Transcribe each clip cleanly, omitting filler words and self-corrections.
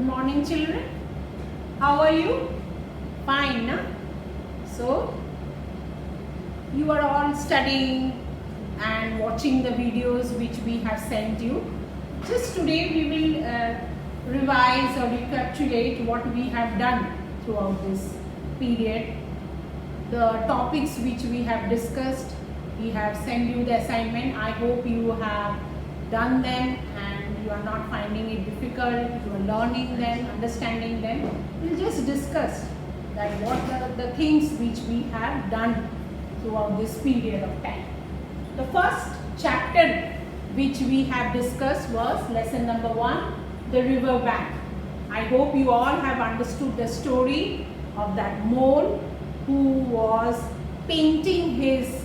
Good morning, children. How are you? Fine, na? So, you are all studying and watching the videos which we have sent you. Just today we will revise or recapitulate what we have done throughout this period. The topics which we have discussed, we have sent you the assignment. I hope you have done them and you are not finding it difficult, you are learning them, understanding them. We'll just discuss that what the things which we have done throughout this period of time. The first chapter which we have discussed was lesson number 1, the river bank. I hope you all have understood the story of that mole who was painting his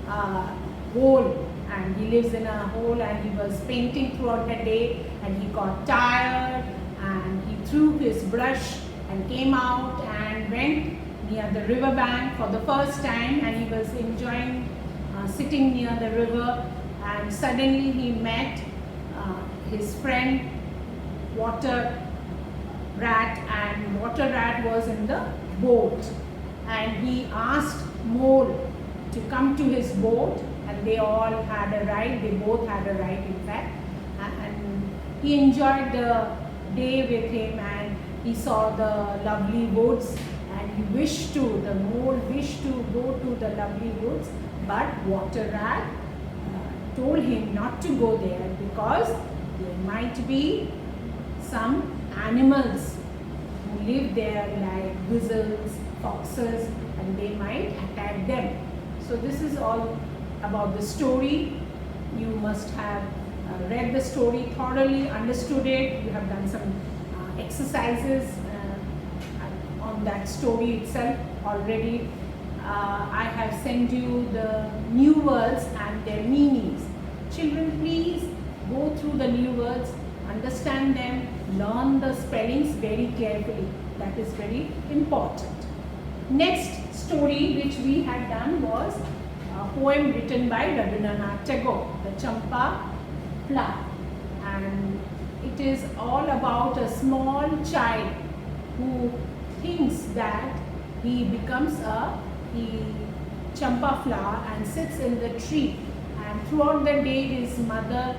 hole, and he lives in a hole and he was painting throughout the day and he got tired and he threw his brush and came out and went near the river bank for the first time, and he was enjoying sitting near the river, and suddenly he met his friend Water Rat, and Water Rat was in the boat, and he asked Mole to come to his boat, and they all had a ride, they both had a ride in fact, and he enjoyed the day with him and he saw the lovely woods, and he wished to, the mole wished to go to the lovely woods, but Water Rat told him not to go there because there might be some animals who live there like weasels, foxes, and they might attack them. So this is all about the story. You must have read the story thoroughly, understood it. You have done some exercises on that story itself already. I have sent you the new words and their meanings. Children, please go through the new words, understand them, learn the spellings very carefully. That is very important. Next story which we had done was a poem written by Rabindranath Tagore, the Champa Flower, and it is all about a small child who thinks that he becomes a champa flower and sits in the tree, and throughout the day his mother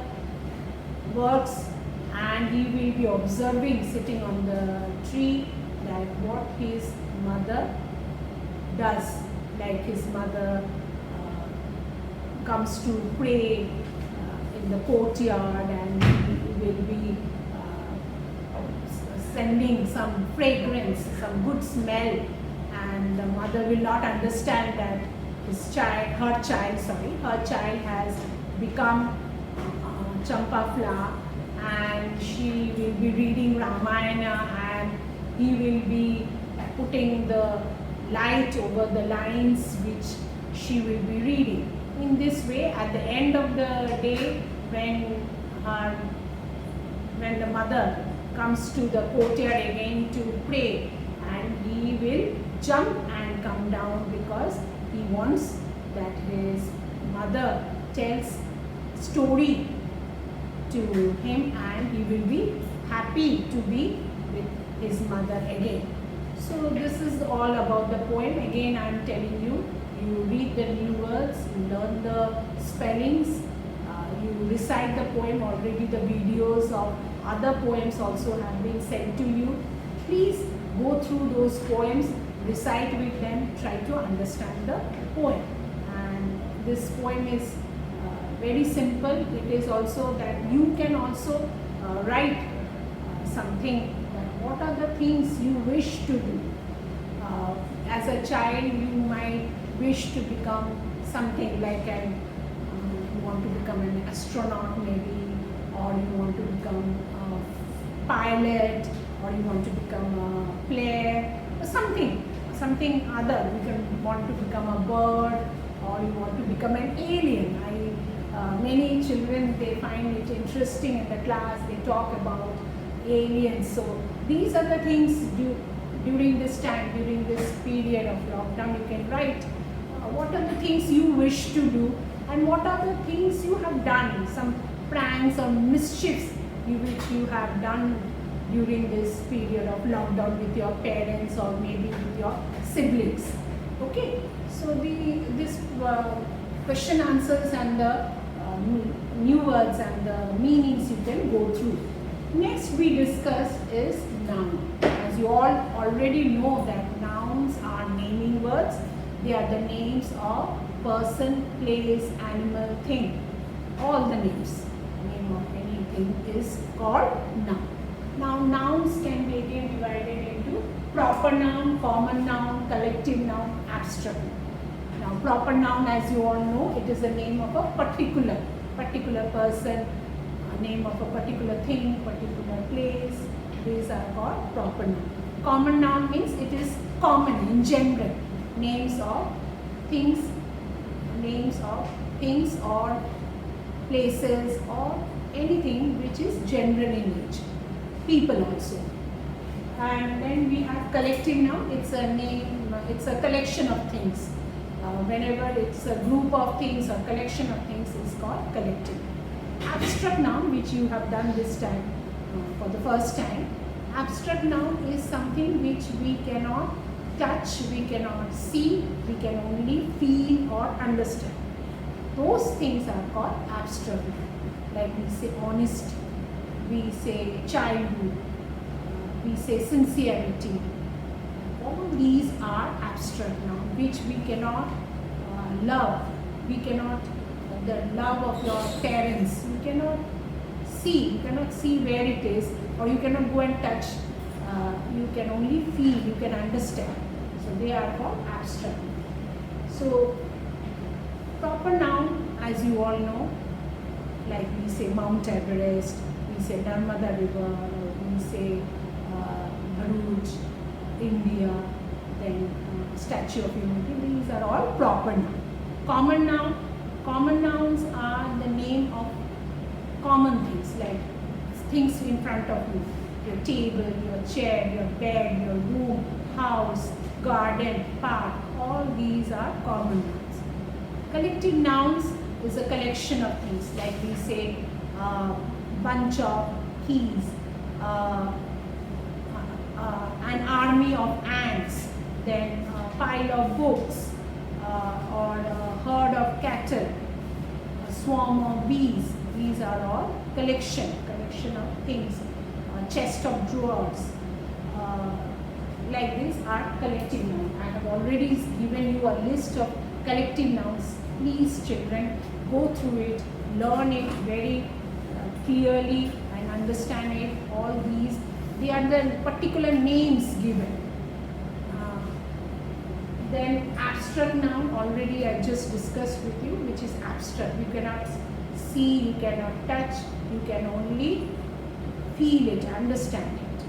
works and he will be observing sitting on the tree that what his mother does, like his mother comes to pray in the courtyard and he will be sending some fragrance, some good smell, and the mother will not understand that her child has become champa flower, and she will be reading Ramayana and he will be putting the light over the lines which she will be reading. In this way, at the end of the day, when the mother comes to the courtyard again to pray, and he will jump and come down because he wants that his mother tells story to him and he will be happy to be with his mother again. So this is all about the poem. Again I am telling you, you read the new words, you learn the spellings, you recite the poem. Already the videos of other poems also have been sent to you. Please go through those poems, recite with them, try to understand the poem. And this poem is very simple. It is also that you can also write something, that what are the things you wish to do. As a child you might wish to become something like you want to become an astronaut maybe, or you want to become a pilot, or you want to become a player, or something other. You can want to become a bird, or you want to become an alien. Many children, they find it interesting in the class, they talk about aliens. So these are the things during this time, during this period of lockdown, you can write what are the things you wish to do and what are the things you have done, some pranks or mischiefs which you have done during this period of lockdown with your parents or maybe with your siblings. Okay, so this question answers and the new words and the meanings you can go through. Next we discuss is noun. As you all already know that nouns are naming words. They are the names of person, place, animal, thing. All the names. Name of anything is called noun. Now nouns can be again divided into proper noun, common noun, collective noun, abstract noun. Now proper noun, as you all know, it is the name of a particular person, a name of a particular thing, particular place. These are called proper noun. Common noun means it is common in general. Names of things or places or anything which is general in nature. People also. And then we have collective noun. It's a name, it's a collection of things. Whenever it's a group of things or collection of things is called collective. Abstract noun, which you have done this time for the first time. Abstract noun is something which we cannot touch, we cannot see, we can only feel or understand. Those things are called abstract noun. Like we say honesty, we say childhood, we say sincerity. All these are abstract noun which we cannot love. We cannot, the love of your parents, you cannot see where it is, or you cannot go and touch. You can only feel, you can understand. So they are called abstract. So proper noun, as you all know, like we say Mount Everest, we say Narmada River, we say Bharuch, India, then Statue of Unity. These are all proper noun. Common nouns are the name of common things, like things in front of you. Your table, your chair, your bed, your room, house, garden, park. All these are common nouns. Collective nouns is a collection of things, like we say bunch of keys, an army of ants, then a pile of books, or a herd of cattle, a swarm of bees. These are all collection of things, a chest of drawers. Like these are collective nouns. I have already given you a list of collective nouns. Please children, go through it, learn it very clearly and understand it. All these, they are the particular names given. Then abstract noun, already I just discussed with you, which is abstract. You cannot see, you cannot touch, you can only feel it, understand it.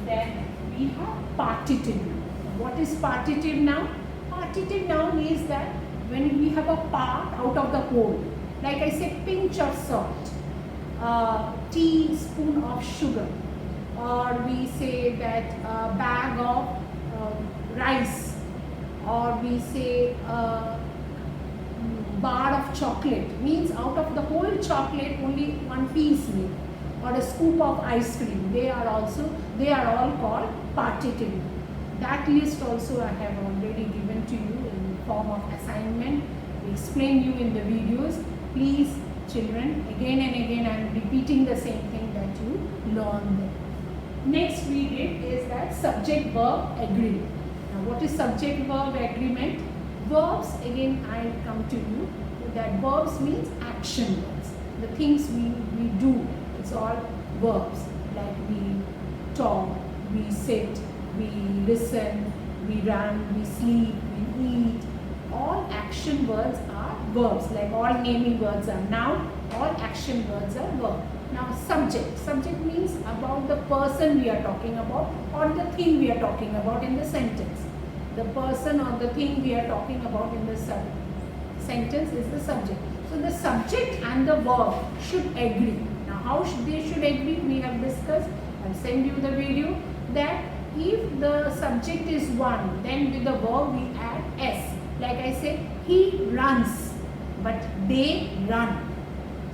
Then we have partitive noun. What is partitive noun? Partitive noun is that when we have a part out of the whole, like I say pinch of salt, teaspoon of sugar, or we say that a bag of rice, or we say a bar of chocolate, means out of the whole chocolate only one piece made, or a scoop of ice cream. They are all called partitive. That list also I have already given to you in form of assignment. We explain you in the videos. Please children, again and again I am repeating the same thing that you learn there. Next we did is that subject verb agreement. Now what is subject verb agreement? Verbs, again I come to you, that verbs means action words. The things we do, it's all verbs. Like we talk, we sit, we listen, we run, we sleep, we eat. All action words are verbs, like all naming words are noun, all action words are verb. Now subject. Subject means about the person we are talking about or the thing we are talking about in the sentence. The person or the thing we are talking about in the sentence is the subject. So the subject and the verb should agree. Now how they should agree, we have discussed. I'll send you the video, that if the subject is one, then with the verb we add S. Like I said, he runs, but they run.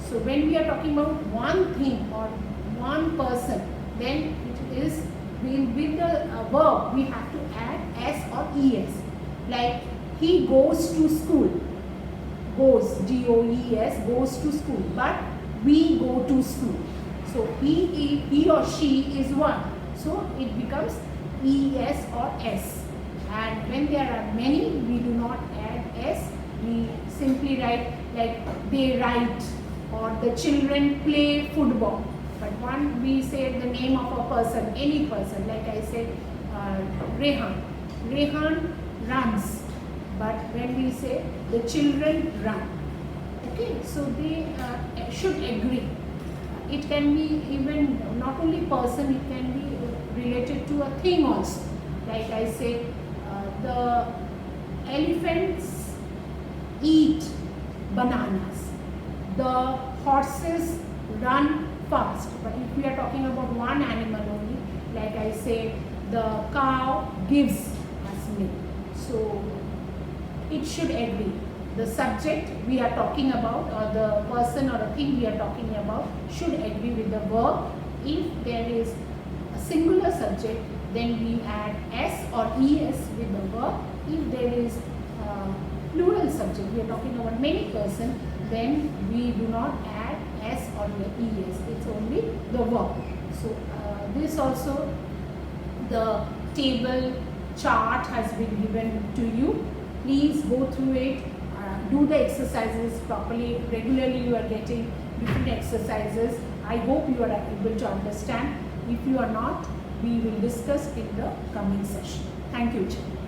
So when we are talking about one thing or one person, then it is with the verb we have to add s or es. Like he goes to school. Goes, G-O-E-S, goes to school. But we go to school. So he or she is one. So it becomes es or s. And when there are many, we do not add s. We simply write like they write, or the children play football. But when we say the name of a person, any person, like I said, Rehan. Rehan runs. But when we say the children run, okay, so they should agree. It can be even not only person, it can be related to a thing also. Like I say, the elephants eat bananas. The horses run fast. But if we are talking about one animal only, like I say, the cow gives us milk. So it should agree. The subject we are talking about, or the person or a thing we are talking about, should agree with the verb. If there is a singular subject, then we add s or es with the verb. If there is plural subject, we are talking about many person, then we do not add s or es. It's only the verb. So this also, the table chart has been given to you. Please go through it, do the exercises properly. Regularly you are getting different exercises. I hope you are able to understand. If you are not, we will discuss in the coming session. Thank you, children.